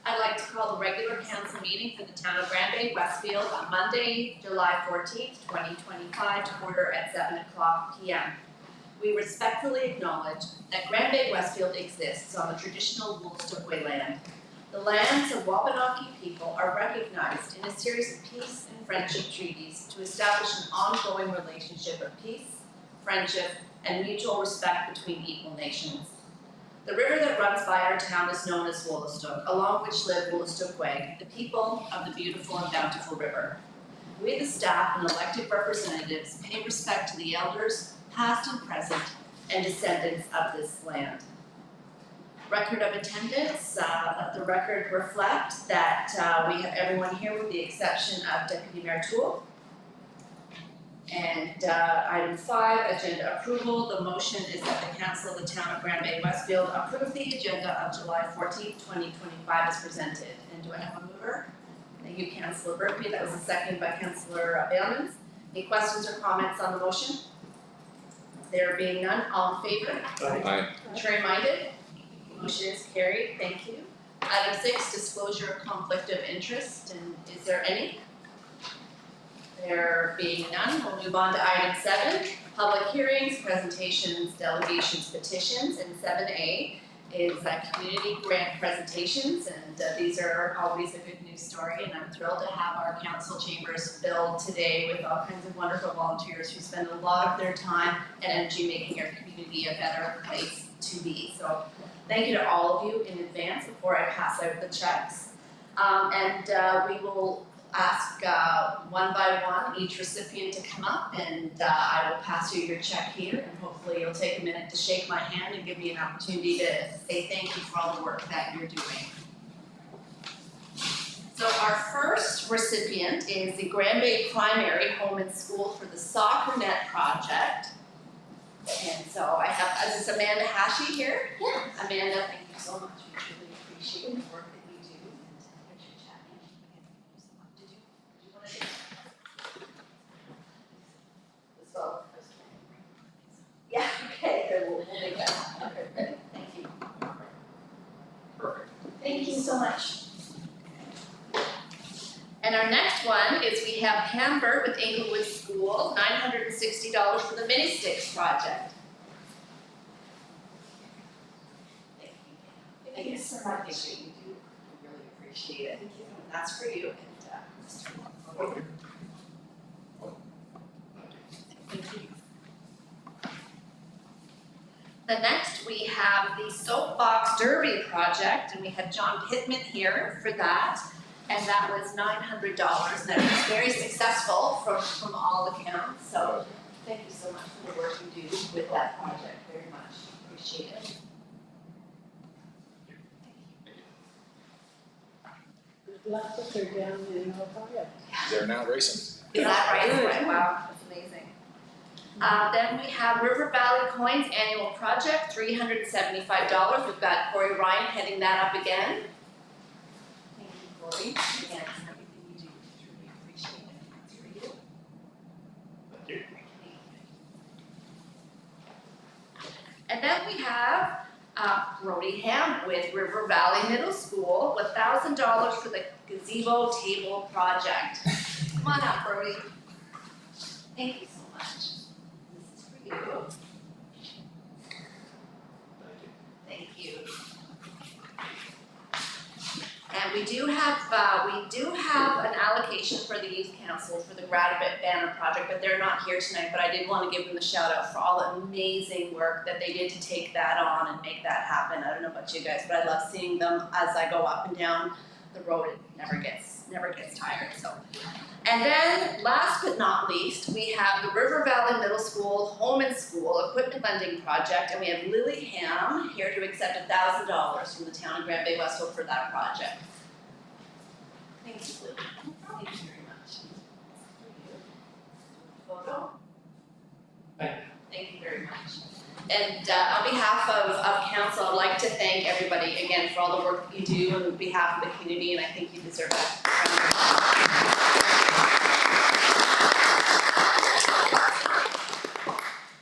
I'd like to call the regular council meeting for the town of Bay-Westfield on Monday, July 14th, 2025 to order at 7 o'clock p.m. We respectfully acknowledge that Bay-Westfield exists on the traditional Woolstook land. The lands of Wabanaki people are recognized in a series of peace and friendship treaties to establish an ongoing relationship of peace, friendship, and mutual respect between equal nations. The river that runs by our town is known as Woolstook, along which live Woolstook, the people of the beautiful and bountiful river. We, the staff and elected representatives, pay respect to the elders, past and present, and descendants of this land. Record of attendance, let the record reflect that we have everyone here with the exception of Deputy Mayor Toole. And item 5, agenda approval. The motion is that the council of the town of Bay-Westfield approve the agenda of July 14th, 2025 as presented. And do I have a mover? Thank you, Councillor Burpee. That was a second by Councillor Bailmans. Any questions or comments on the motion? There being none, all in favor? Aye. Contrary minded? Motion is carried. Thank you. Item 6, disclosure of conflict of interest. And is there any? There being none, we'll move on to item 7, public hearings, presentations, delegations, petitions, and 7A is community grant presentations, and these are always a good news story, and I'm thrilled to have our council chambers filled today with all kinds of wonderful volunteers who spend a lot of their time and energy making our community a better place to be. So thank you to all of you in advance before I pass out the checks. We will ask one by one each recipient to come up, and I will pass you your check here, and hopefully you'll take a minute to shake my hand and give me an opportunity to say thank you for all the work that you're doing. So our first recipient is the Grand Bay Primary Home and School for the Soccer Net Project. And so I have, is this Amanda Hashi here? Yeah. Amanda, thank you so much. We really appreciate the work that you do. Yeah, okay, good. We'll make that happen. Okay, thank you. Perfect. Thank you so much. And our next one is we have Hamburg with Inglewood School, $960 for the Mini Sticks project. Thank you. Thank you so much. You do really appreciate it. Thank you. That's for you. And, thank you. The next we have the Soapbox Derby project, and we have John Pittman here for that, and that was $900, and that was very successful from all accounts. So thank you so much for the work you do with that project. Very much appreciate it. Good luck with her down in Ohio. They're now racing. Is that right? Good. Right. Wow, that's amazing. Then we have River Valley Coins annual project, $375. We've got Corey Ryan heading that up again. Thank you, Corey. Again, for everything you do, truly appreciate it. That's for you. Thank you. And then we have Brody Ham with River Valley Middle School with $1,000 for the gazebo table project. Come on up, Brody. Thank you so much. This is for you. Thank you. And we do have an allocation for the youth council for the Gratibit banner project, but they're not here tonight. But I did want to give them a shout out for all the amazing work that they did to take that on and make that happen. I don't know about you guys, but I love seeing them as I go up and down the road. It never gets tired. So. And then, last but not least, we have the River Valley Middle School Home and School Equipment Lending Project, and we have Lily Ham here to accept $1,000 from the town of Bay-Westfield for that project. Thank you, Lily. Thank you very much. Photo. Thank you very much. And on behalf of council, I'd like to thank everybody again for all the work that you do on behalf of the community, and I think you deserve that.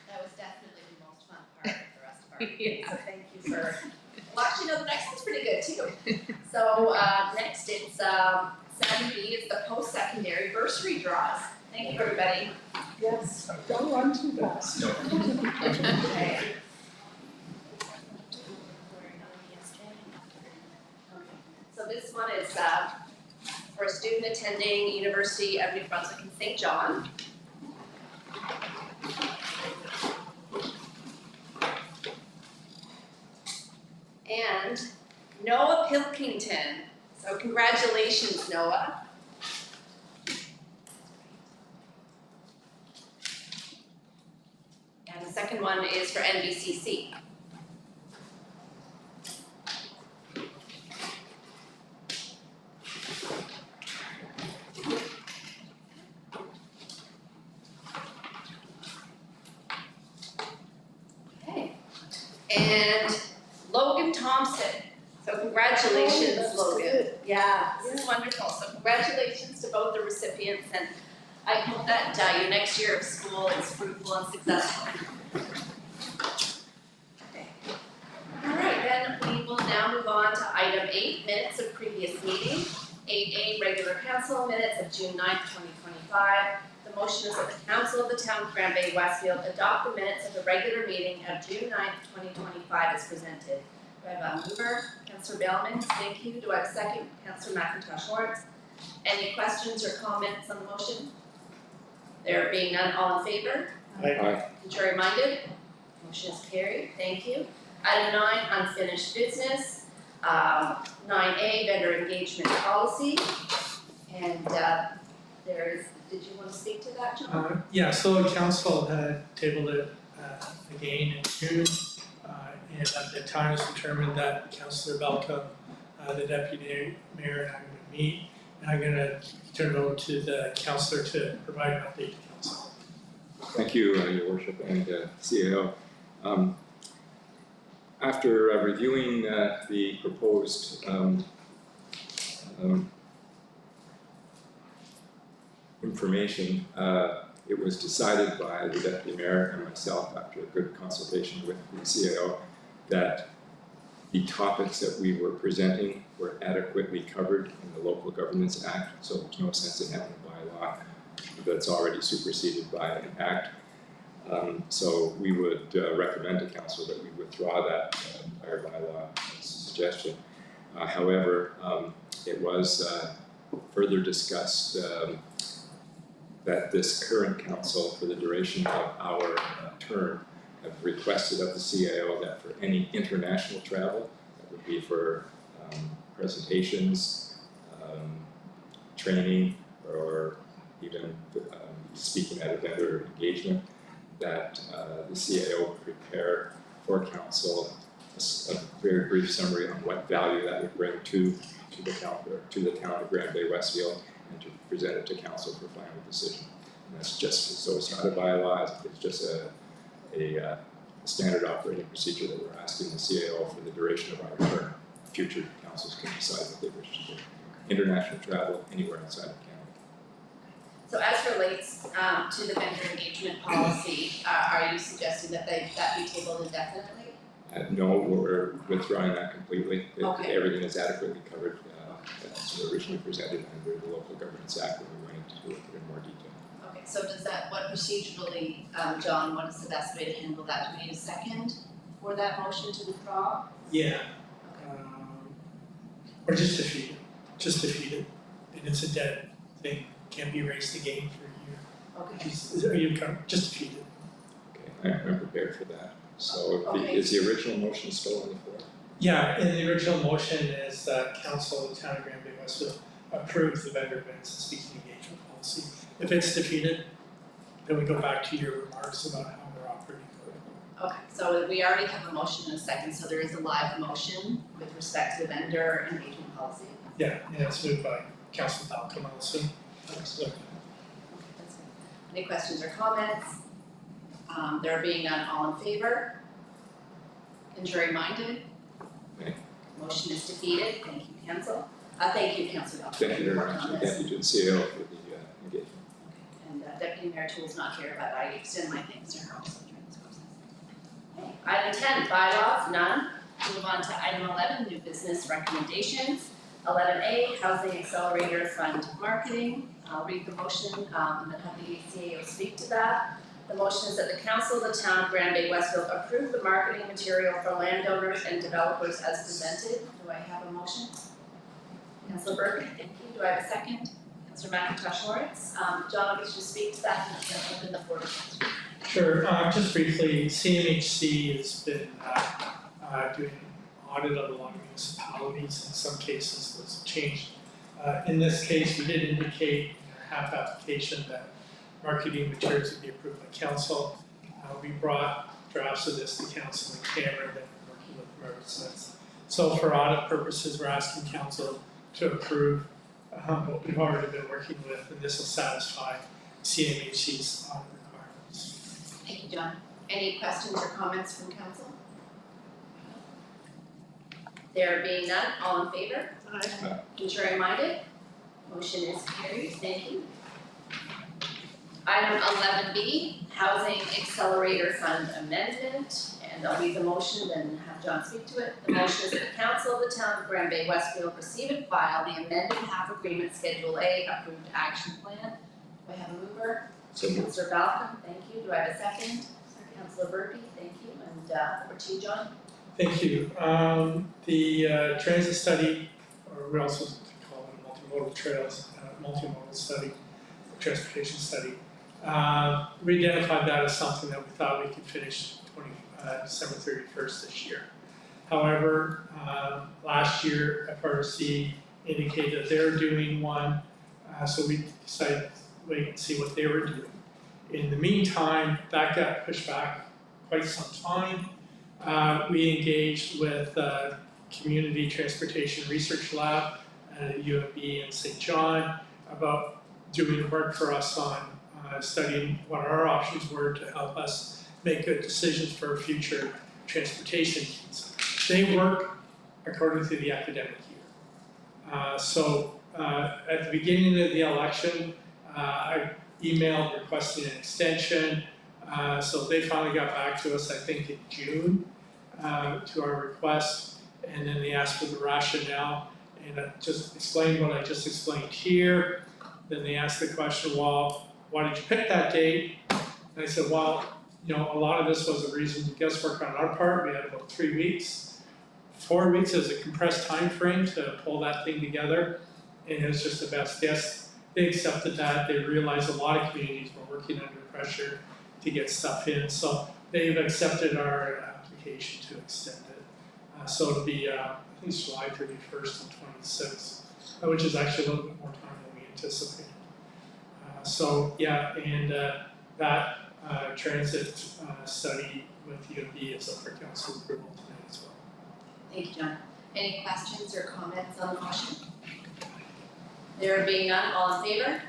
That was definitely the most fun part of the rest of our meeting. So thank you for Well, actually, no, the next one's pretty good too. So, next it's, 7B is the post-secondary bursary draws. Thank you, everybody. Yes, don't run too fast. Okay. So this one is, for a student attending University of New Brunswick in St. John. And Noah Pilkington. So congratulations, Noah. And the second one is for NBCC. Okay. And Logan Thompson. So congratulations, Oh, that's Logan. good. Yeah, this is wonderful. So congratulations to both the recipients, and I hope that your next year of school is fruitful and successful. Okay. All right, then we will now move on to item 8, minutes of previous meeting. 8A, regular council minutes of June 9th, 2025. The motion is that the council of the town of Grand Bay-Westfield adopt the minutes of the regular meeting of June 9th, 2025 as presented. Do I have a mover? Councillor Bellman, thank you. Do I have a second? Councillor McIntosh Lawrence. Any questions or comments on the motion? There being none, all in favor? Aye. Contrary minded? Motion is carried, thank you. Item 9, unfinished business. 9A, vendor engagement policy. And there is, did you want to speak to that, John? Yeah, so council had tabled it again in June, and at the time it was determined that Councillor Belka, the deputy mayor, and I would meet, and I'm gonna turn it over to the councillor to provide an update to council. Thank you, Your Worship and CAO. After reviewing the proposed information, it was decided by the Deputy Mayor and myself after a good consultation with the CAO that the topics that we were presenting were adequately covered in the Local Governance Act, so there's no sense in having a bylaw that's already superseded by an act. So we would recommend to Council that we withdraw that entire bylaw suggestion. However, it was further discussed that this current council, for the duration of our term, have requested of the CAO that for any international travel, that would be for presentations, training, or even speaking at a vendor engagement, that the CAO would prepare for council a very brief summary on what value that would bring to the town of Grand Bay-Westfield, and to present it to council for final decision. And that's just, so it's not a bylaw, it's just a standard operating procedure that we're asking the CAO for the duration of our term. Future councils can decide what they wish to do. International travel anywhere outside of Canada. So as relates to the vendor engagement policy, are you suggesting that that be tabled indefinitely? No, we're withdrawing that completely. Okay. Everything is adequately covered as originally presented under the Local Governance Act, and we went into it in more detail. Okay, so does that, what procedurally, John, what is the best way to handle that? Do we need a second for that motion to withdraw? Yeah, Okay. or just defeat it, and it's a dead thing, can't be raised again for a year. Okay. Are you just defeat it? Okay, I'm prepared for that. So Okay. is the original motion still on the floor? Yeah, and the original motion is that council of the town of Grand Bay-Westfield approves the vendor events and speaking engagement policy. If it's defeated, then we go back to your remarks about how we're operating. Okay, so we already have a motion and a second, so there is a live motion with respect to the vendor engagement policy. Yeah, and it's moved by Councilor Malcolm also. So, That's good. Any questions or comments? There being none, all in favor? Contrary minded? Okay. Motion is defeated. Thank you, council. Thank you, Councilor Malcolm. Thank you very much, and thank you to the CAO for the engagement. And Deputy Mayor Toole's not here, but I extend my thanks to her also during this process. Okay. Item 10, bylaws, none. Move on to item 11, new business recommendations. 11A, Housing Accelerator Fund Marketing. I'll read the motion, and then have the CAO speak to that. The motion is that the council of the town of Grand Bay-Westfield approve the marketing material for landowners and developers as presented. Do I have a motion? Councillor Burke, thank you. Do I have a second? Councillor McIntosh Lawrence. John, if you should speak to that, and then open the floor to questions. Sure, just briefly, CMHC has been doing an audit of a lot of municipalities, in some cases was changed. In this case, we did indicate in our HAP application that marketing materials would be approved by council. We brought drafts of this to council in camera that we're working with them ever since. So for audit purposes, we're asking council to approve what we've already been working with, and this will satisfy CMHC's audit requirements. Thank you, John. Any questions or comments from council? There being none, all in favor? Aye. Contrary minded? Motion is carried, thank you. Item 11B, Housing Accelerator Fund Amendment, and I'll read the motion and have John speak to it. The motion is that the council of the town of Grand Bay-Westfield receive and file the amended HAP agreement Schedule A approved action plan. Do I have a mover? So moved. Councillor Balcom, thank you. Do I have a second? Councillor Burke, thank you. And over to you, John. Thank you. The transit study, or we also call it multimodal trails, multimodal study, transportation study. We identified that as something that we thought we could finish December 31st this year. However, last year FRC indicated that they're doing one, so we decided to wait and see what they were doing. In the meantime, that got pushed back quite some time. We engaged with Community Transportation Research Lab at UMB in St. John about doing work for us on studying what our options were to help us make good decisions for future transportation needs. They work according to the academic year. So at the beginning of the election, I emailed requesting an extension. So they finally got back to us, I think in June, to our request, and then they asked for the rationale, and I just explained what I just explained here. Then they asked the question, well, why did you pick that date? And I said, well, you know, a lot of this was a reason guesswork on our part. We had about 3 weeks. 4 weeks is a compressed time frame to pull that thing together, and it was just the best guess. They accepted that. They realized a lot of communities were working under pressure to get stuff in, so they've accepted our application to extend it. So it'll be, I think it's July 31st and 26th, which is actually a little bit more time than we anticipated. So yeah, and that transit study with UMB is up for council approval tonight as well. Thank you, John. Any questions or comments on the motion? There being none, all in favor?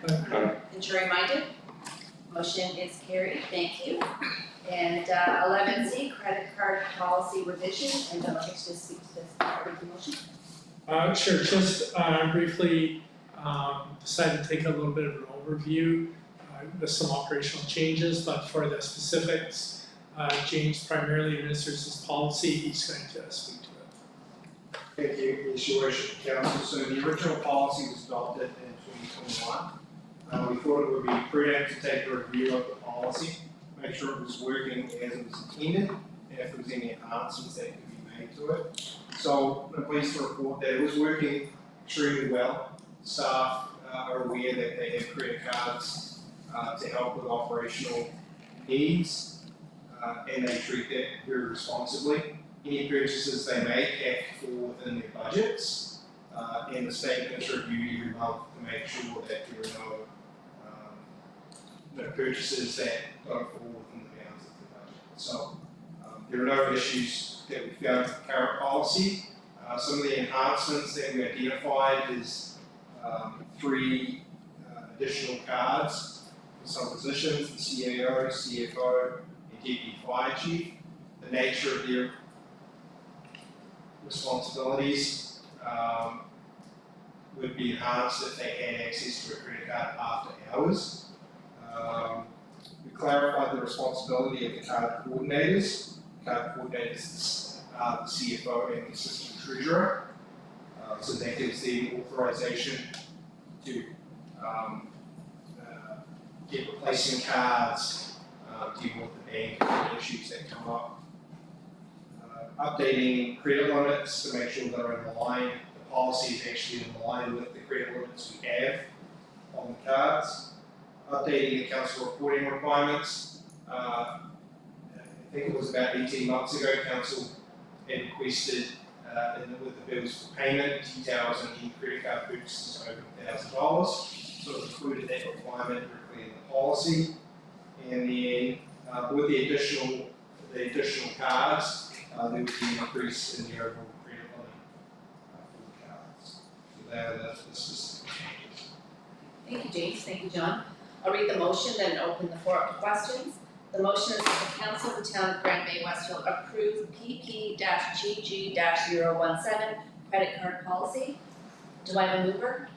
Contrary minded? Motion is carried, thank you. And 11C, credit card policy revision, and I'd like to speak to this part of the motion. Sure, just briefly decided to take a little bit of an overview with some operational changes, but for the specifics, James primarily administers this policy. He's going to speak to it. Thank you, Your Worship, Council. So the original policy was adopted in 2021. We thought it would be prudent to take a review of the policy, make sure it was working as it was intended, and if there was any enhancements that could be made to it. So I'm pleased to report that it was working extremely well. Staff are aware that they have credit cards to help with operational needs, and they treat that very responsibly. Any purchases they make have to fall within their budgets, and the statements reviewed every month to make sure that there are no purchases that don't fall within the bounds of the budget. So there are no issues that we found with the current policy. Some of the enhancements that we identified is 3 additional cards for some positions, the CAO, CFO, and Deputy Fire Chief. The nature of their responsibilities would be enhanced if they had access to a credit card after hours. We clarified the responsibility of the card coordinators. Card coordinators the CFO and the assistant treasurer. So that gives the authorization to get replacement cards, deal with the bank issues that come up. Updating credit limits to make sure they're in line. The policy is actually in line with the credit limits we have on the cards. Updating the council reporting requirements. I think it was about 18 months ago, council had requested with the bills for payment, details on any credit card purchases over $1,000. So it included that requirement directly in the policy. And then with the additional cards, there would be an increase in the overall credit limit for the cards. So that are the specific changes. Thank you, James. Thank you, John. I'll read the motion, then open the floor up to questions. The motion is that the Council of the Town of Grand Bay-Westfield approve PP-GG-017 credit card policy. Do I have a mover?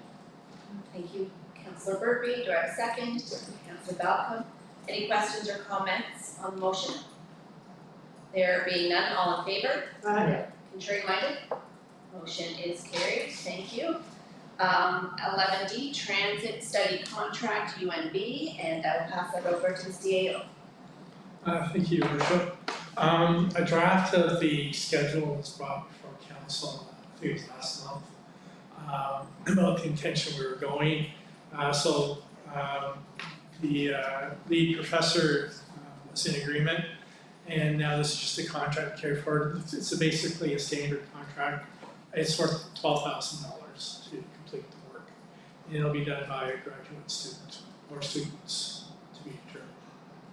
Thank you, Councillor Burpee. Do I have a second? Councillor Balcom. Any questions or comments on the motion? There being none, all in favor? Aye. Contrary minded? Motion is carried. Thank you. 11D, Transit Study Contract, UNB, and I will pass that over to the CAO. Thank you, Your Worship. A draft of the schedule was brought before council, I think it was last month, about the intention we were going. The lead professor was in agreement, and now this is just a contract to carry forward. It's basically a standard contract. It's worth $12,000 to complete the work. And it'll be done by a graduate student or students to be determined.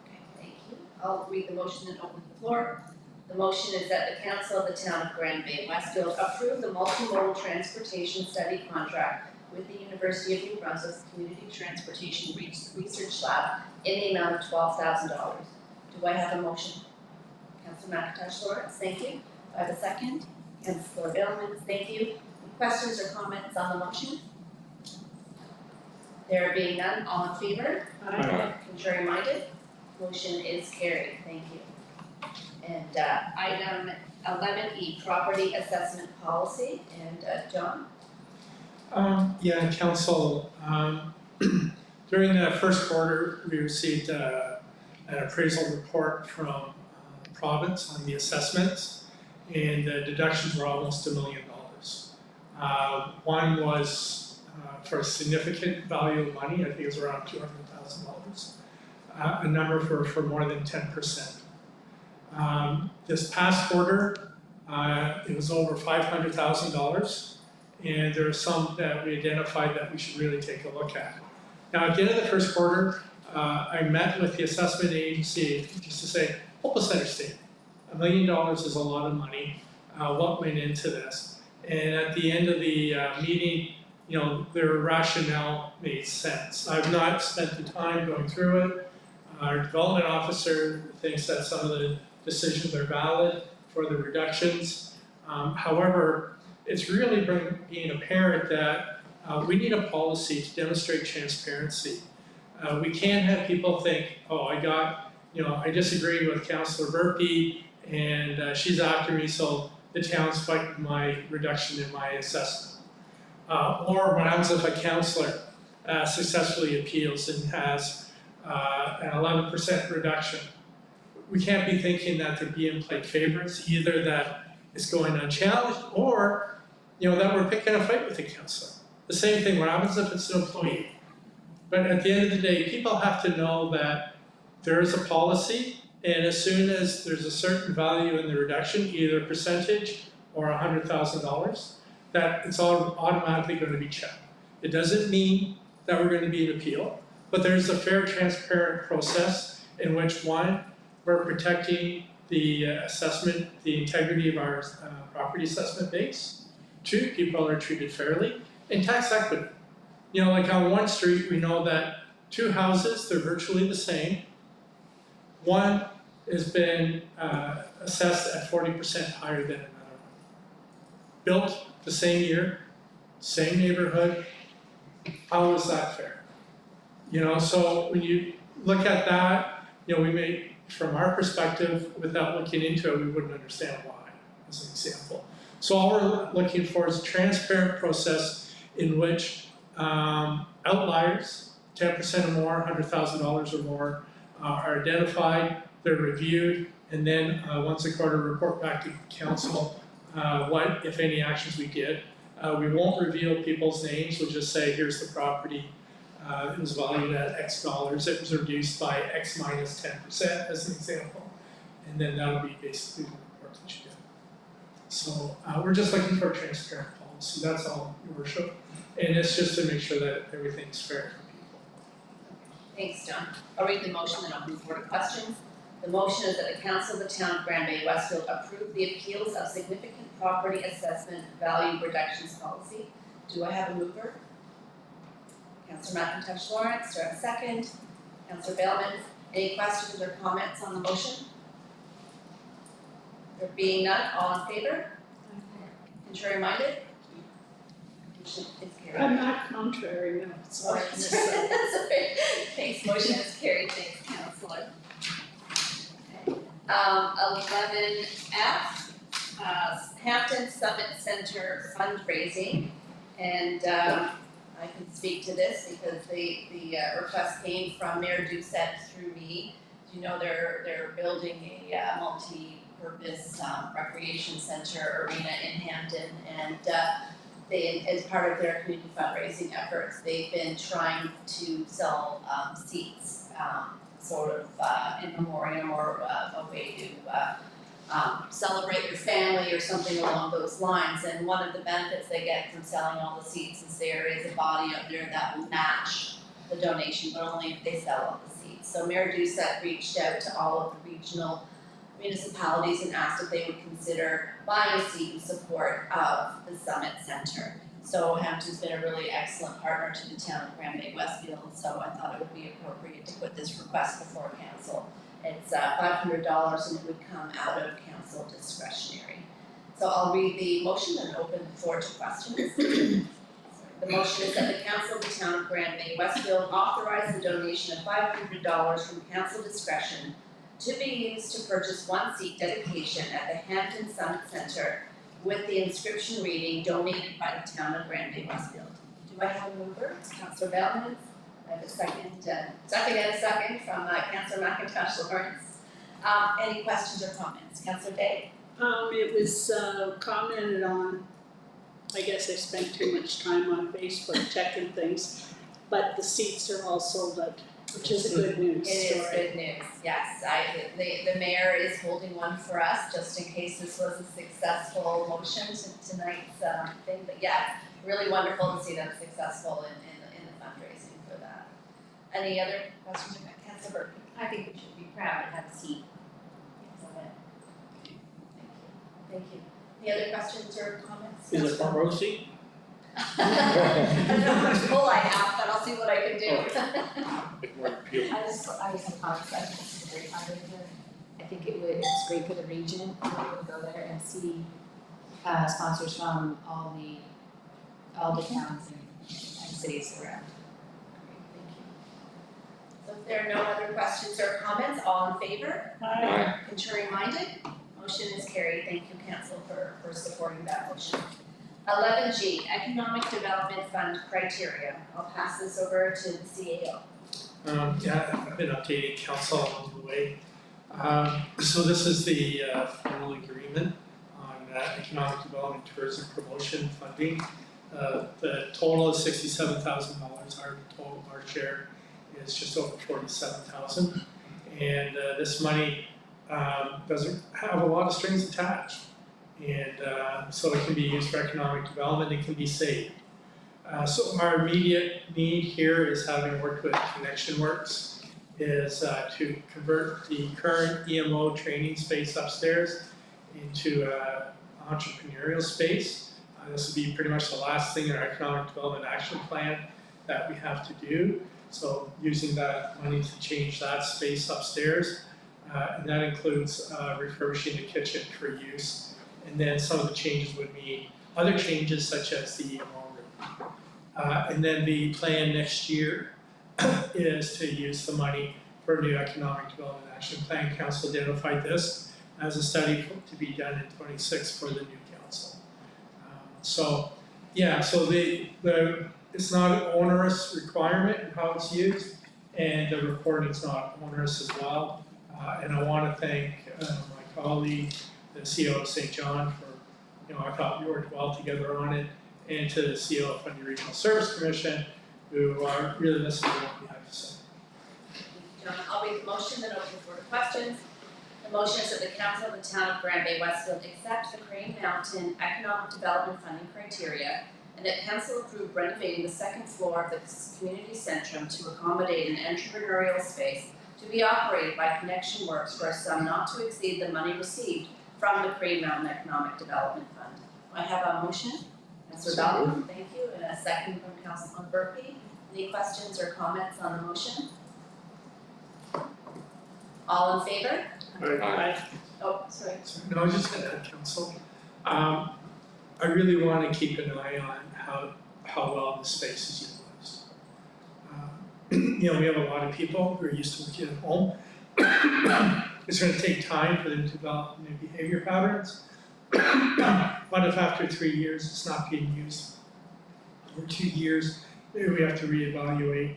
Okay, thank you. I'll read the motion and open the floor. The motion is that the Council of the Town of Grand Bay-Westfield approve the multimodal transportation study contract with the University of New Brunswick's Community Transportation Research Lab in the amount of $12,000. Do I have a motion? Councillor McIntosh Lawrence, thank you. Do I have a second? Councillor Billman, thank you. Any questions or comments on the motion? There being none, all in favor? Aye. Contrary minded? Motion is carried, thank you. And item 11E, property assessment policy, and John? Council, during the first quarter, we received an appraisal report from the province on the assessments, and the deductions were almost $1 million. One was for a significant value of money, I think it was around $200,000. A number for more than 10%. This past quarter, it was over $500,000. And there are some that we identified that we should really take a look at. Now, at the end of the first quarter, I met with the assessment agency just to say, help us understand. $1 million is a lot of money. What went into this? And at the end of the meeting, their rationale made sense. I've not spent the time going through it. Our development officer thinks that some of the decisions are valid for the reductions. However, it's really being apparent that we need a policy to demonstrate transparency. We can't have people think, oh, I disagree with Councillor Burpee and she's after me, so the town's fighting my reduction in my assessment. Or what happens if a councillor successfully appeals and has an 11% reduction? We can't be thinking that they're being played favorites, either that it's going unchallenged or that we're picking a fight with the councillor. The same thing, what happens if it's an employee? But at the end of the day, people have to know that there is a policy, and as soon as there's a certain value in the reduction, either percentage or $100,000, that it's all automatically going to be checked. It doesn't mean that we're going to be an appeal, but there's a fair, transparent process in which, one, we're protecting the assessment, the integrity of our property assessment base. Two, people are treated fairly, and tax equity. Like on one street, we know that two houses, they're virtually the same. One has been assessed at 40% higher than another one. Built the same year, same neighborhood. How is that fair? So when you look at that, we may, from our perspective, without looking into it, we wouldn't understand why. as an example. So all we're looking for is a transparent process in which outliers, 10% or more, $100,000 or more, are identified, they're reviewed, and then once a quarter report back to council what, if any, actions we did. We won't reveal people's names, we'll just say, here's the property, it was valued at X dollars, it was reduced by X minus 10% as an example. And then that'll be basically the report that you get. So we're just looking for a transparent policy, that's all, Your Worship. And it's just to make sure that everything's fair for people. Thanks, John. I'll read the motion and open the floor to questions. The motion is that the Council of the Town of Grand Bay-Westfield approve the appeals of significant property assessment value reductions policy. Do I have a mover? Councillor McIntosh Lawrence, do I have a second? Councillor Bailman, any questions or comments on the motion? There being none, all in favor? Contrary minded? Motion is carried. I'm not contrary, no, sorry. Sorry. Thanks, motion is carried, thanks, councillor. Okay. 11F, Hampton Summit Center fundraising, and I can speak to this because the request came from Mayor Doucette through me. You know, they're building a multi-purpose recreation center arena in Hampton, and they, as part of their community fundraising efforts, they've been trying to sell seats, sort of in memoriam or a way to celebrate your family or something along those lines. And one of the benefits they get from selling all the seats is there is a body up there that will match the donation, but only if they sell all the seats. So Mayor Doucette reached out to all of the regional municipalities and asked if they would consider buying a seat in support of the Summit Center. So Hampton's been a really excellent partner to the town of Grand Bay-Westfield, so I thought it would be appropriate to put this request before council. It's $500 and it would come out of council discretionary. So I'll read the motion and open the floor to questions. The motion is that the council of the town of Grand Bay-Westfield authorize the donation of $500 from council discretion to be used to purchase one seat dedication at the Hampton Summit Center with the inscription reading donated by the town of Grand Bay-Westfield. Do I have a mover? Councillor Bailman. I have a second from Councillor McIntosh Lawrence. Any questions or comments? Councillor Day? It was commented on, I guess I spent too much time on Facebook checking things, but the seats are all sold out, which is a good news story. It is good news, yes. The mayor is holding one for us, just in case this was a successful motion to tonight's thing. But yeah, really wonderful to see them successful in the fundraising for that. Any other questions? Councillor Burke? I think we should be proud to have a seat. Thank you. Any other questions or comments? Is it front row seat? I don't know how much pull I have, but I'll see what I can do. Bit more appealing. I just have comments, I think this is a great fundraiser. I think it's great for the region to be able to go there and see sponsors from all the towns and cities around. Thank you. So if there are no other questions or comments, all in favor? Aye. Contrary minded? Motion is carried. Thank you, council, for supporting that motion. 11G, Economic Development Fund criteria. I'll pass this over to the CAO. Yeah, I've been updating council along the way. So this is the final agreement on economic development, tourism promotion funding. The total is $67,000. Our share is just over $47,000, and this money doesn't have a lot of strings attached, and so it can be used for economic development. It can be saved. So our immediate need here is, having worked with Connection Works, is to convert the current EMO training space upstairs into an entrepreneurial space. This will be pretty much the last thing in our economic development action plan that we have to do. So using that money to change that space upstairs, and that includes refurbishing the kitchen for use. And then some of the changes would mean other changes such as the EMO room. And then the plan next year is to use the money for a new economic development action plan. Council identified this as a study to be done in '26 for the new council. So it's not an onerous requirement in how it's used, and the reporting's not onerous as well. And I want to thank my colleague, the CEO of St. John, for, I thought we worked well together on it, and to the CEO of Fundy Regional Service Commission, who are really listening to what we have to say. John, I'll read the motion, then open the floor to questions. The motion is that the council of the town of Grand Bay-Westfield accept the Crane Mountain Economic Development Funding criteria, and that council approve renovating the second floor of the community centrum to accommodate an entrepreneurial space to be operated by Connection Works for a sum not to exceed the money received from the Crane Mountain Economic Development Fund. I have a motion, Councillor Bell, thank you, and a second from Councilman Burpee. Any questions or comments on the motion? All in favor? Aye. Oh, sorry. No, I was just gonna add, council, I really want to keep an eye on how well the space is utilized. We have a lot of people who are used to working at home. It's going to take time for them to develop new behavior patterns. But if after 3 years it's not being used, or 2 years, maybe we have to reevaluate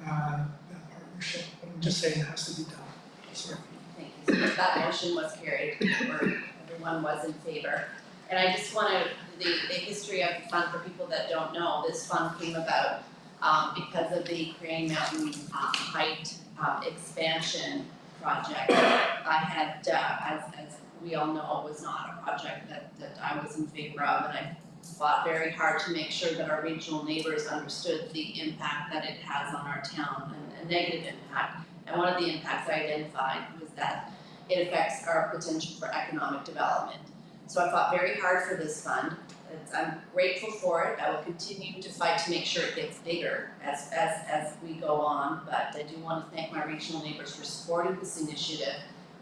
that partnership. But I'm just saying it has to be done. Sorry. Thank you. So that motion was carried, or everyone was in favor. And I just wanted the history of the fund for people that don't know. This fund came about because of the Crane Mountain height expansion project. I had, as we all know, it was not a project that I was in favor of, and I fought very hard to make sure that our regional neighbors understood the impact that it has on our town, and a negative impact. And one of the impacts I identified was that it affects our potential for economic development. So I fought very hard for this fund. I'm grateful for it. I will continue to fight to make sure it gets bigger as we go on. But I do want to thank my regional neighbors for supporting this initiative.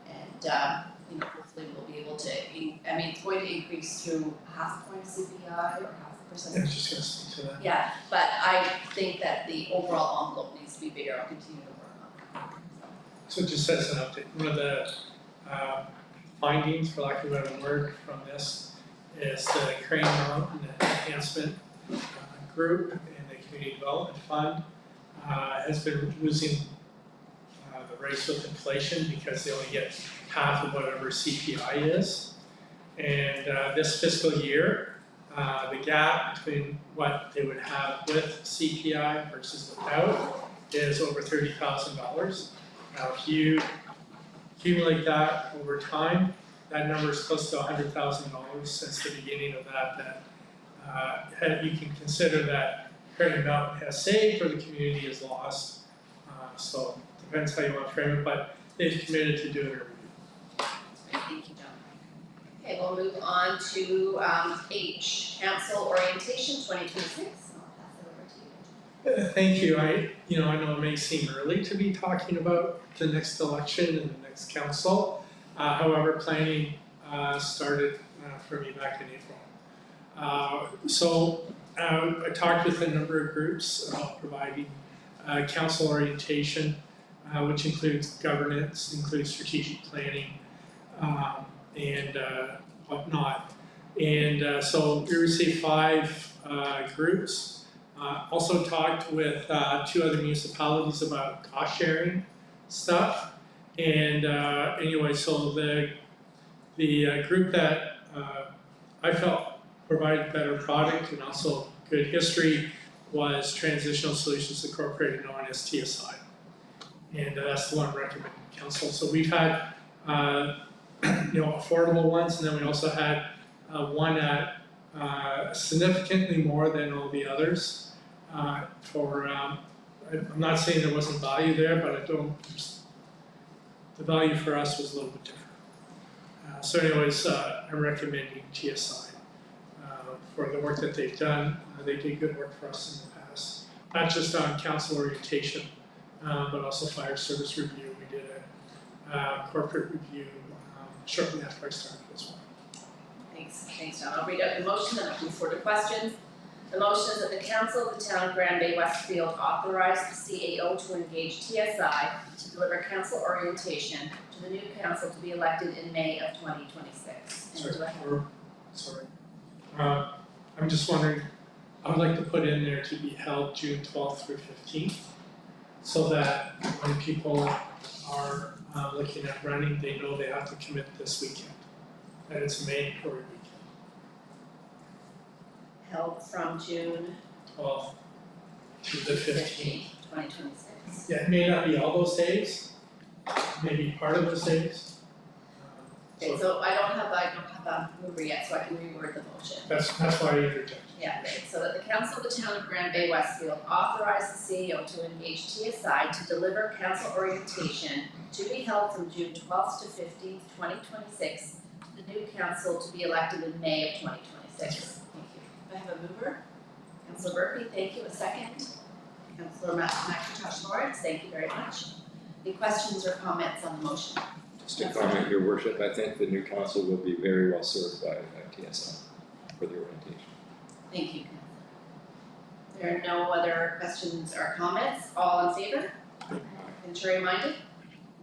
And hopefully we'll be able to. It's going to increase through half a point of CPI or half a percent. I was just going to speak to that. Yeah, but I think that the overall envelope needs to be bigger. I'll continue to work on that. So just as an update, one of the findings, for lack of a better word, from this is the Crane Mountain Enhancement Group and the Community Development Fund has been losing the race with inflation because they only get half of whatever CPI is. And this fiscal year, the gap between what they would have with CPI versus without is over $30,000. Now, if you accumulate that over time, that number is close to $100,000 since the beginning of that. You can consider that Crane Mountain has saved or the community has lost. So it depends how you want to frame it, but they've committed to doing a review. Thank you, John. Okay, we'll move on to H, Council Orientation 2026. I'll pass it over to you. Thank you. I know it may seem early to be talking about the next election and the next council. However, planning started for me back in April. So I talked with a number of groups about providing council orientation, which includes governance, includes strategic planning, and whatnot. And so we received 5 groups. Also talked with 2 other municipalities about cost sharing stuff. And anyway, so the group that I felt provided better product and also good history was Transitional Solutions Incorporated, known as TSI. And that's the one recommended council. So we've had affordable ones, and then we also had one at significantly more than all the others. I'm not saying there wasn't value there, but the value for us was a little bit different. So anyways, I'm recommending TSI for the work that they've done. They did good work for us in the past, not just on council orientation, but also fire service review. We did a corporate review shortly after I started as well. Thanks, John. I'll read out the motion and I'll move forward to questions. The motion is that the council of the town of Grand Bay-Westfield authorize the CAO to engage TSI to deliver council orientation to the new council to be elected in May of 2026. And do I have- Sorry. I'm just wondering, I would like to put in there to be held June 12th through 15th, so that when people are looking at running, they know they have to commit this weekend, that it's a mandatory weekend. Held from June 12th to the 15th. 2026. Yeah, it may not be all those days, maybe part of those days. Okay, so I don't have a mover yet, so I can reword the motion. That's why I interjected. Yeah, okay, so that the council of the town of Grand Bay-Westfield authorize the CAO to engage TSI to deliver council orientation to be held from June 12th to 15th, 2026, the new council to be elected in May of 2026. Thank you. Do I have a mover? Councillor Murphy, thank you. A second? Councillor McIntosh Lawrence, thank you very much. Any questions or comments on the motion? Just a comment, your worship, I think the new council will be very well served by TSI for the orientation. Thank you, Councillor. There are no other questions or comments. All in favor? Contrary minded?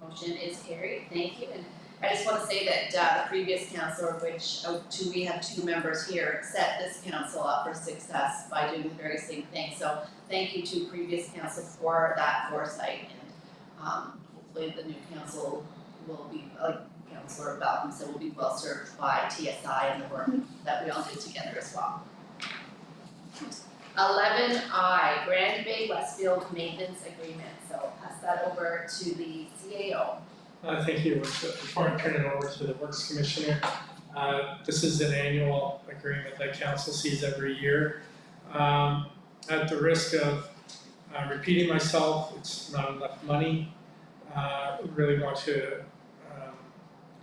Motion is carried. Thank you. And I just want to say that the previous council, of which we have two members here, set this council up for success by doing the very same thing. So thank you to previous council for that foresight, and hopefully the new council will be, like Councillor Balcom said, will be well served by TSI and the work that we all did together as well. 11I, Grand Bay-Westfield Maintenance Agreement. So I'll pass that over to the CAO. Thank you, Worship. Before I turn it over to the Works Commissioner, this is an annual agreement that council sees every year. At the risk of repeating myself, it's not enough money. We really want to,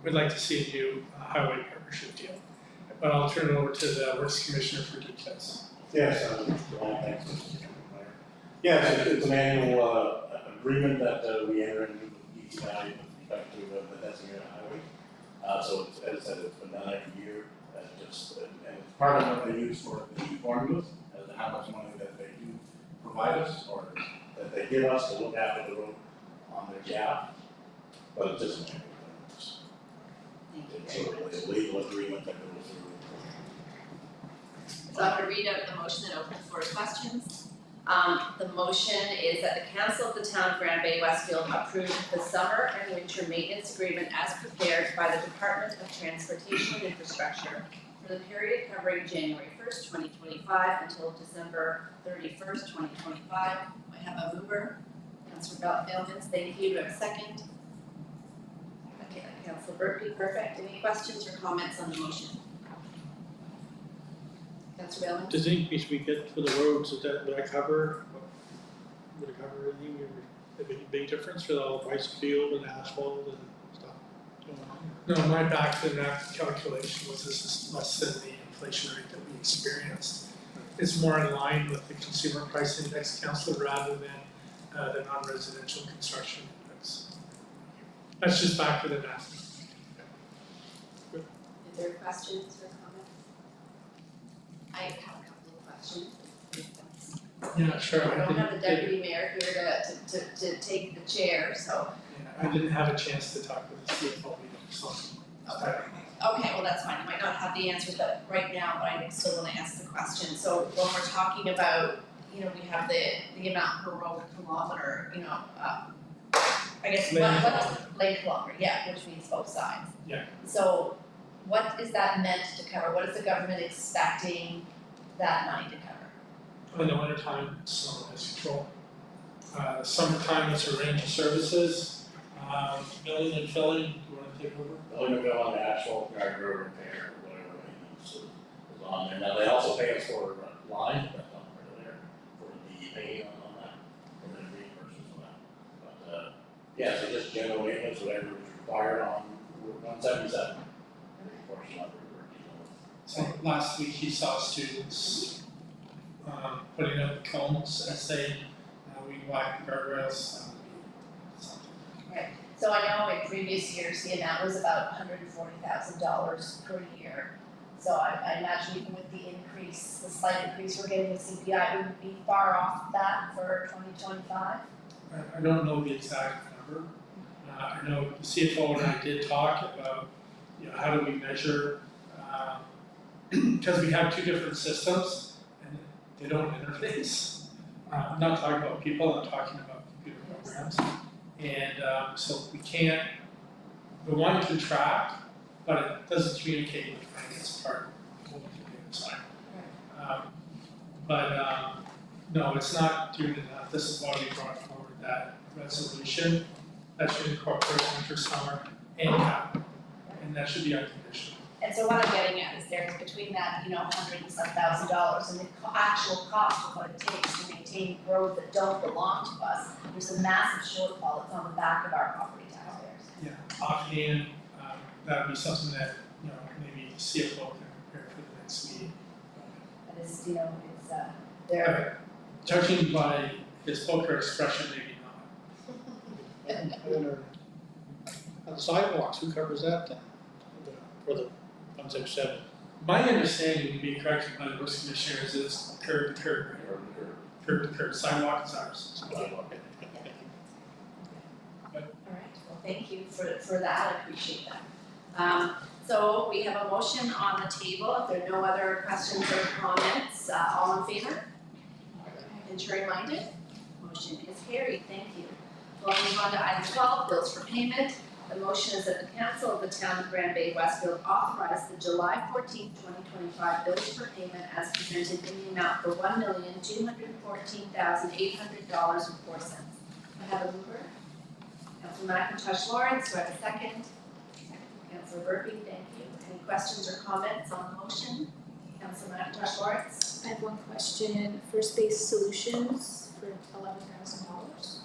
we'd like to see a new highway partnership deal. But I'll turn it over to the Works Commissioner for details. Yes, thanks. Yes, it's an annual agreement that we enter into with ETI with respect to the designated highway. So it's, as I said, it's been done every year, and it's part of what they use for the formulas, as to how much money that they do provide us, or that they give us to look after the road on their behalf. But it's just an annual agreement. Thank you It's very sort much. of a legal agreement that goes through. So I'm going to read out the motion and open the floor to questions. The motion is that the council of the town of Grand Bay-Westfield approve the summer and winter maintenance agreement as prepared by the Department of Transportation and Infrastructure for the period covering January 1st, 2025 until December 31st, 2025. I have a mover, Councillor Belvins, thank you. Do I have a second? Okay, Councillor Murphy, perfect. Any questions or comments on the motion? Councillor Belvins? Does the increase we get for the roads, would it cover anything, would it be a big difference for all the rice field and asphalt and stuff going on? No, my back to that calculation was this is less than the inflation rate that we experienced. It's more in line with the consumer price index, Councillor, rather than the non-residential construction index. That's just back to the math. Are there questions or comments? I have a couple of questions. Yeah, sure. I don't have the deputy mayor here to take the chair, so. Yeah, I didn't have a chance to talk with the CFO either, so. Okay, well, that's fine. I might not have the answers right now, but I still want to ask the question. So when we're talking about, we have the amount per road kilometer, I guess what lane kilometer, yeah, which means both sides. Yeah. So what is that meant to cover? What is the government expecting that money to cover? In the winter time, snow has control. Summertime, it's a range of services, milling and filling, do you wanna take over? They're gonna go on the asphalt, guard road repair, or whatever they need, is on there. Now, they also pay us for lines, that's not part of there, for the painting on that, and then reimbursements on that. But, yeah, so just general maintenance, whatever is required on Route 177, every portion of it we're dealing with. So last week he saw students putting up cones as they weed whack guardrails. Right, so I know in previous years, the amount was about $140,000 per year So I imagine even with the increase, the slight increase we're getting with CPI, we would be far off that for 2025. I don't know the exact number. I know the CFO and I did talk about, how do we measure, because we have two different systems and they don't interface. I'm not talking about people, I'm talking about computer programs. And so the one can track, but it doesn't communicate with the finance part of what the data side. No, it's not doing enough. This is why we brought forward that resolution. That should incorporate winter, summer, and capital, and that should be unconditional. And so what I'm getting at is there's between that, $100 and some $1,000 and the actual cost of what it takes to maintain roads that don't belong to us, there's a massive shortfall that's on the back of our property taxpayers. Yeah, offhand, that would be something that, maybe the CFO can prepare for the next meeting. That is, it's, they're, Judging by his poker expression, maybe not. The sidewalks, who covers that then? For the 167? My understanding, to be corrected by the Road Commissioner, is it's curb to curb, right? Curb to curb, sidewalk is ours. all right, well, thank you for that, I appreciate that. So we have a motion on the table, if there are no other questions or comments, all in favor? Contrary minded? Motion is carried, thank you. We'll move on to item 12, bills for payment. The motion is that the council of the town of Grand Bay-Westfield authorize the July 14th, 2025 bills for payment as presented in the amount for $1,214,800.04. I have a mover. Councilor McIntosh Lawrence, do I have a second? Councilor Burpee, thank you. Any questions or comments on the motion? Councilor McIntosh Lawrence? I have one question, First Base Solutions for $11,000.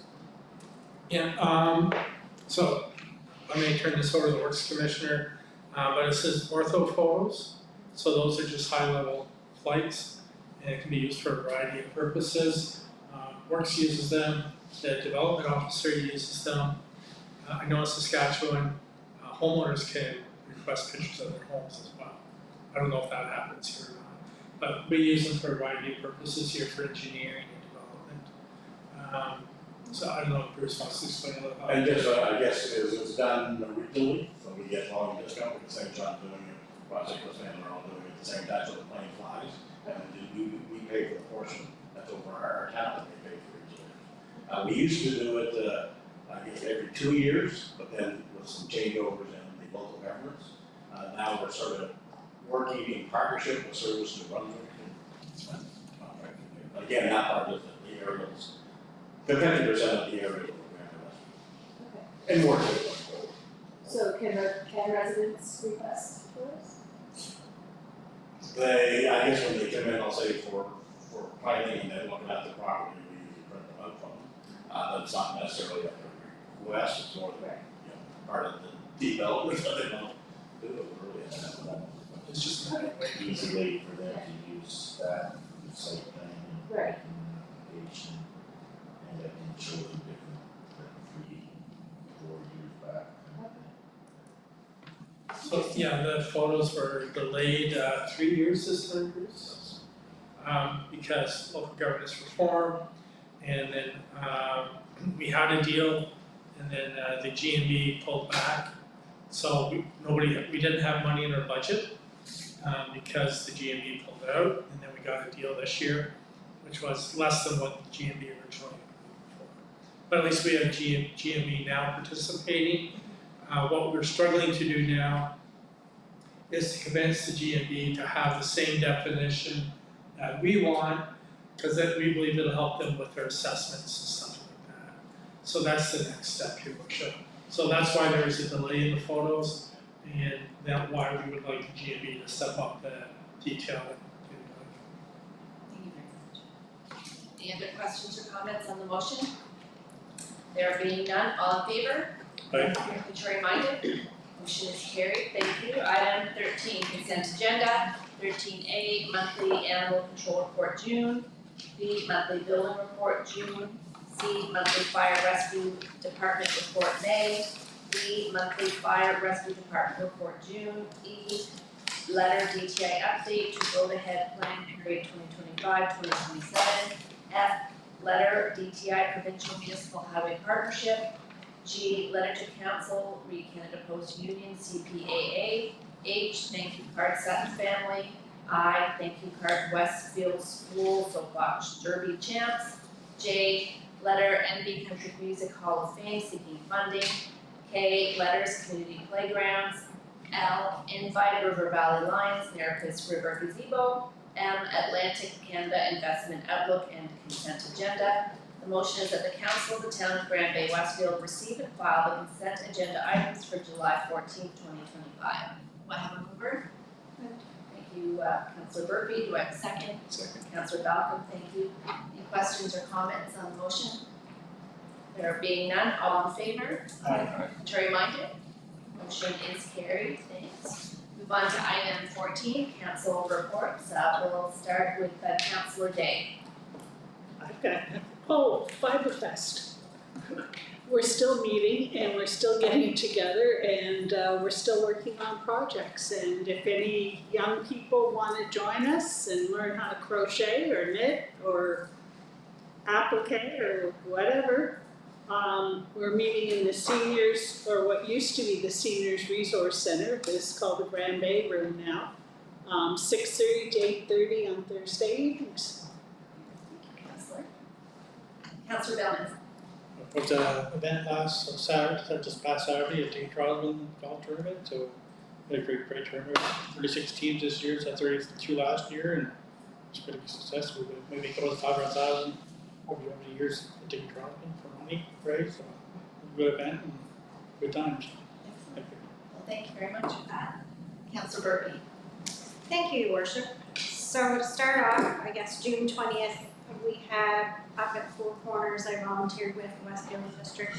Yeah, so I may turn this over to the Works Commissioner, but it says ortho photos. So those are just high level flights and it can be used for a variety of purposes. Works uses them, the development officer uses them. I know in Saskatchewan, homeowners can request pictures of their homes as well. I don't know if that happens here or not, but we use them for a variety of purposes here for engineering and development. So I don't know if Bruce wants to explain a little about And it. just, I guess it was done originally, so we get volume discount at the same time doing it, project was saying they're all doing it at the same time, so the plane flies. And we pay for the portion that's over our town, we pay for each year. We used to do it, I guess every 2 years, but then with some changeovers in the local governments. Now we're sort of working in partnership with Service New Brunswick and but again, not part of the aerials. The 50% of the area and more to it. So can residents request for this? They, I guess when they come in, I'll say for planning and then looking at the property, we usually print them out from them. That's not necessarily a request, it's more than, part of the development that they don't do it really. It's just Easily for them to use that site plan and Right. application, and that can show them different, 3-4 years back. So, yeah, the photos were delayed 3 years this time, Bruce. Because local governance reform, and then we had a deal, and then the GMB pulled back. So we didn't have money in our budget because the GMB pulled out, and then we got a deal this year, which was less than what the GMB originally for. But at least we have GMB now participating. What we're struggling to do now is to convince the GMB to have the same definition that we want, because then we believe it'll help them with their assessments and stuff like that. So that's the next step here, Worship. So that's why there is a delay in the photos, and that's why we would like the GMB to step up the detail. Thank you very much. Any other questions or comments on the motion? There being none, all in favor? Aye. Contrary minded? Motion is carried, thank you. Item 13, consent agenda. 13A, monthly animal control report June. B, monthly building report June. C, monthly fire rescue department report May. D, monthly fire rescue department report June. E, letter DTI update to road ahead plan period 2025-2027. F, letter DTI provincial municipal highway partnership. G, letter to council, Read Canada Post Union, CPAA. H, thank you card Sutton family. I, thank you card Westfield School Soapbox Derby champs. J, letter NB Country Music Hall of Fame seeking funding. K, letters community playgrounds. L, invite River Valley Lions, Nericus River Gazebo. M, Atlantic Canada Investment Outlook and consent agenda. The motion is that the council of the town of Grand Bay-Westfield receive and file the consent agenda items for July 14th, 2025. Do I have a mover? Thank you, Councillor Burpee. Do I have a second? Second. Councillor Balcom, thank you. Any questions or comments on the motion? There being none, all in favor? Contrary minded? Motion is carried, thanks. Move on to item 14, council reports. We'll start with Councillor Day. I've got, Fiberfest. We're still meeting and we're still getting together and we're still working on projects. And if any young people want to join us and learn how to crochet or knit or applique or whatever, we're meeting in the seniors, or what used to be the Seniors Resource Center, but it's called the Grand Bay Room now, 6:30 to 8:30 on Thursday evenings. Thank you, Councillor. Councillor Bellman. There was an event last Saturday, just past Saturday, a Dane Trotman golf tournament, so we had a great tournament. 36 teams this year, so 32 last year, and it's been a success. We've maybe close to 500,000 over the years at Dane Trotman for money, right? So good event and good times. Thank you. Well, thank you very much for that. Councillor Burpee. Thank you, Your Worship. So to start off, I guess June 20th, we had up at Four Corners, I volunteered with the Westfield District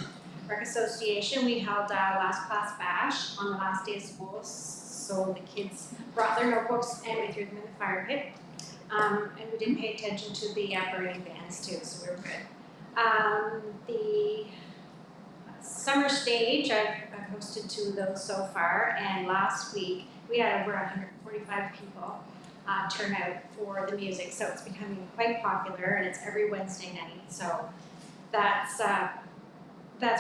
Rec Association. We held a last class bash on the last day of school. So the kids brought their notebooks and we threw them in the fire pit. And we didn't pay attention to the burning bands too, so we were good. The summer stage, I've hosted 2 of those so far, and last week we had over 145 people turn out for the music, so it's becoming quite popular, and it's every Wednesday night, so that's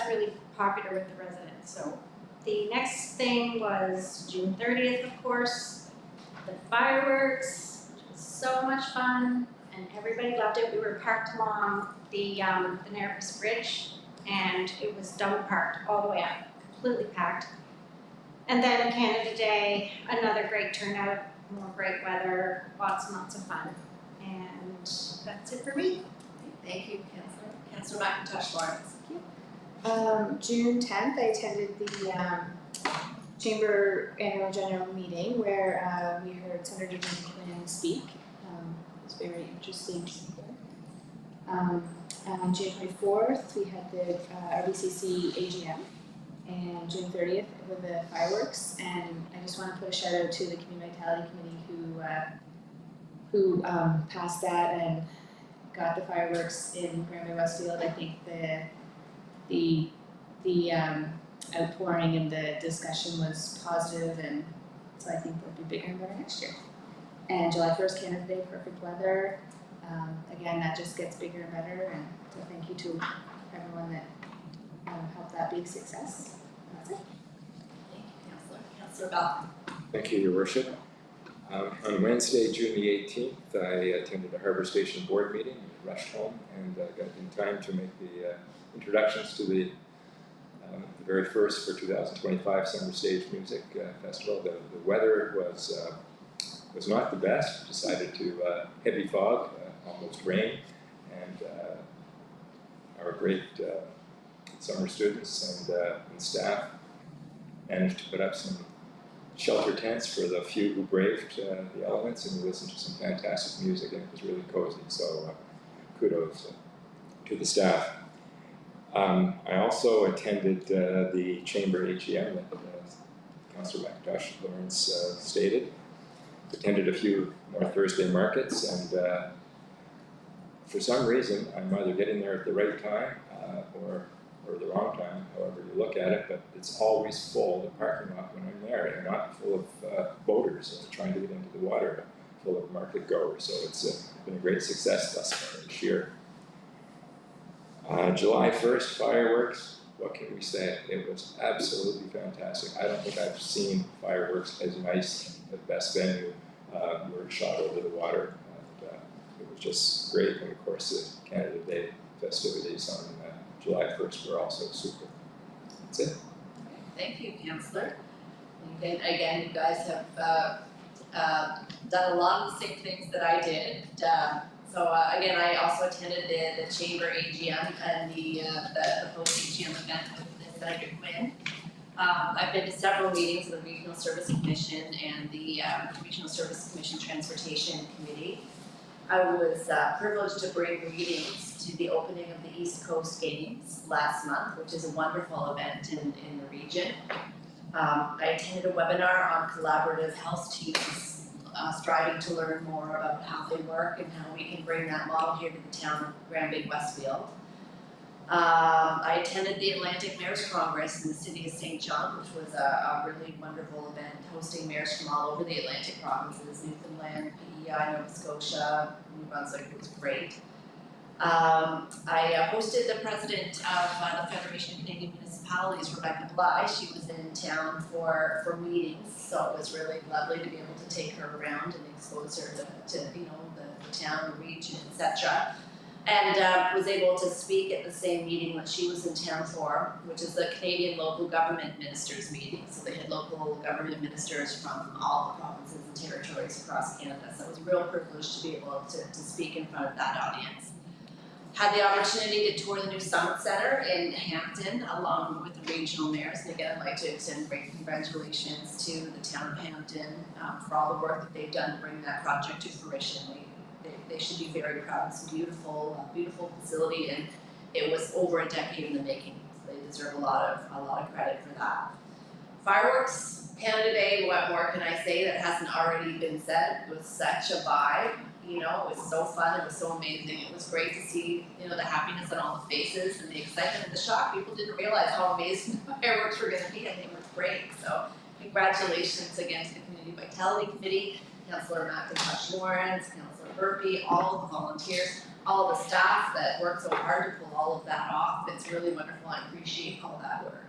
really popular with the residents. So the next thing was June 30th, of course, the fireworks, which was so much fun, and everybody loved it. We were parked along the Nericus Bridge, and it was double parked all the way up, completely packed. And then Canada Day, another great turnout, more great weather, lots and lots of fun. And that's it for me. Thank you, Councillor. Councillor McIntosh Lawrence. June 10th, I attended the Chamber Annual General Meeting where we heard Senator Jim Quinn speak. It was very interesting to hear. On June 24th, we had the RBCC AGM, and June 30th with the fireworks. And I just want to put a shout out to the Community Vitality Committee who passed that and got the fireworks in Grand Bay-Westfield. I think the outpouring and the discussion was positive, and so I think they'll be bigger and better next year. And July 1st, Canada Day, perfect weather. Again, that just gets bigger and better, and so thank you to everyone that helped that be a success. That's it. Thank you, Councillor. Councillor Balcom. Thank you, Your Worship. On Wednesday, June the 18th, I attended a Harbour Station board meeting, rushed home, and got in time to make the introductions to the very first for 2025 Summer Stage Music Festival. The weather was not the best, decided to heavy fog, almost rain, and our great summer students and staff managed to put up some shelter tents for the few who braved the elements, and we listened to some fantastic music, and it was really cozy, so kudos to the staff. I also attended the Chamber AGM that Councillor McIntosh Lawrence stated. Attended a few more Thursday markets, and for some reason, I'm either getting there at the right time or or the wrong time, however you look at it, but it's always full, the parking lot when I'm there, and not full of boaters trying to get into the water, full of market goers, so it's been a great success thus far this year. July 1st, fireworks, what can we say? It was absolutely fantastic. I don't think I've seen fireworks as nice, the best venue, were shot over the water. And, it was just great, and of course the Canada Day festivities on July 1st were also super. That's it. Thank you, Councillor. And again, you guys have done a lot of the same things that I did. So again, I also attended the Chamber AGM and the post-AGM event with Senator Quinn. I've been to several meetings of the Regional Service Commission and the Regional Service Commission Transportation Committee. I was privileged to bring greetings to the opening of the East Coast Games last month, which is a wonderful event in the region. I attended a webinar on collaborative health teams, striving to learn more about how they work and how we can bring that model here to the town of Bay-Westfield. I attended the Atlantic Mayors Congress in the city of St. John, which was a really wonderful event, hosting mayors from all over the Atlantic provinces, Newfoundland, PEI, Nova Scotia, New Brunswick. It was great. I hosted the president of the Federation of Canadian Municipalities, Rebecca Bly. She was in town for meetings, so it was really lovely to be able to take her around and expose her to you know, the town, the region, etc. And was able to speak at the same meeting that she was in town for, which is the Canadian Local Government Ministers meeting. So they had local government ministers from all the provinces and territories across Canada. So it was a real privilege to be able to speak in front of that audience. Had the opportunity to tour the new Summit Center in Hampton along with the regional mayors. And again, I'd like to extend great congratulations to the town of Hampton for all the work that they've done to bring that project to fruition. They should be very proud. It's a beautiful, beautiful facility, and it was over a decade in the making. So they deserve a lot of credit for that. Fireworks, Canada Day, what more can I say that hasn't already been said? It was such a vibe. You know, it was so fun, it was so amazing. It was great to see, you know, the happiness on all the faces and the excitement and the shock. People didn't realize how amazing the fireworks were going to be, and they were great. So congratulations again to the Community Vitality Committee, Councillor McIntosh Lawrence, Councillor Burpee, all the volunteers, all the staff that worked so hard to pull all of that off. It's really wonderful. I appreciate all that work.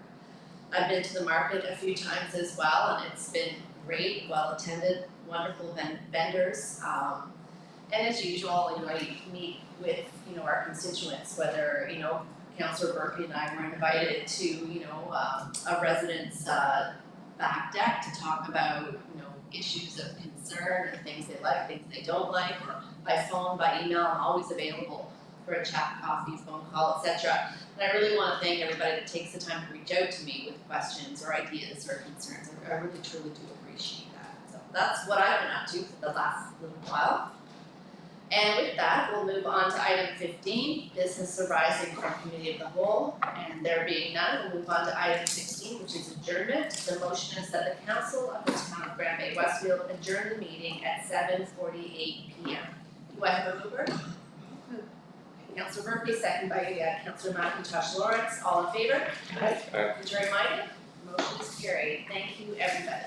I've been to the market a few times as well, and it's been great, well attended, wonderful vendors. And as usual, you know, I meet with, you know, our constituents, whether, you know, Councillor Burpee and I were invited to, you know, a resident's back deck to talk about, you know, issues of concern and things they like, things they don't like, or by phone, by email. I'm always available for a chat, coffee, phone call, etc. And I really want to thank everybody that takes the time to reach out to me with questions or ideas or concerns. I really, truly do appreciate that. So that's what I've been up to for the last little while. And with that, we'll move on to item 15, business arising from committee of the whole. And there being none, we'll move on to item 16, which is adjournment. The motion is that the council of the town of Bay-Westfield adjourn the meeting at 7:48 p.m. Do I have a mover? Councillor Burpee, second by Councillor McIntosh Lawrence. All in favor? Aye. Contrary minded? Motion is carried. Thank you, everybody.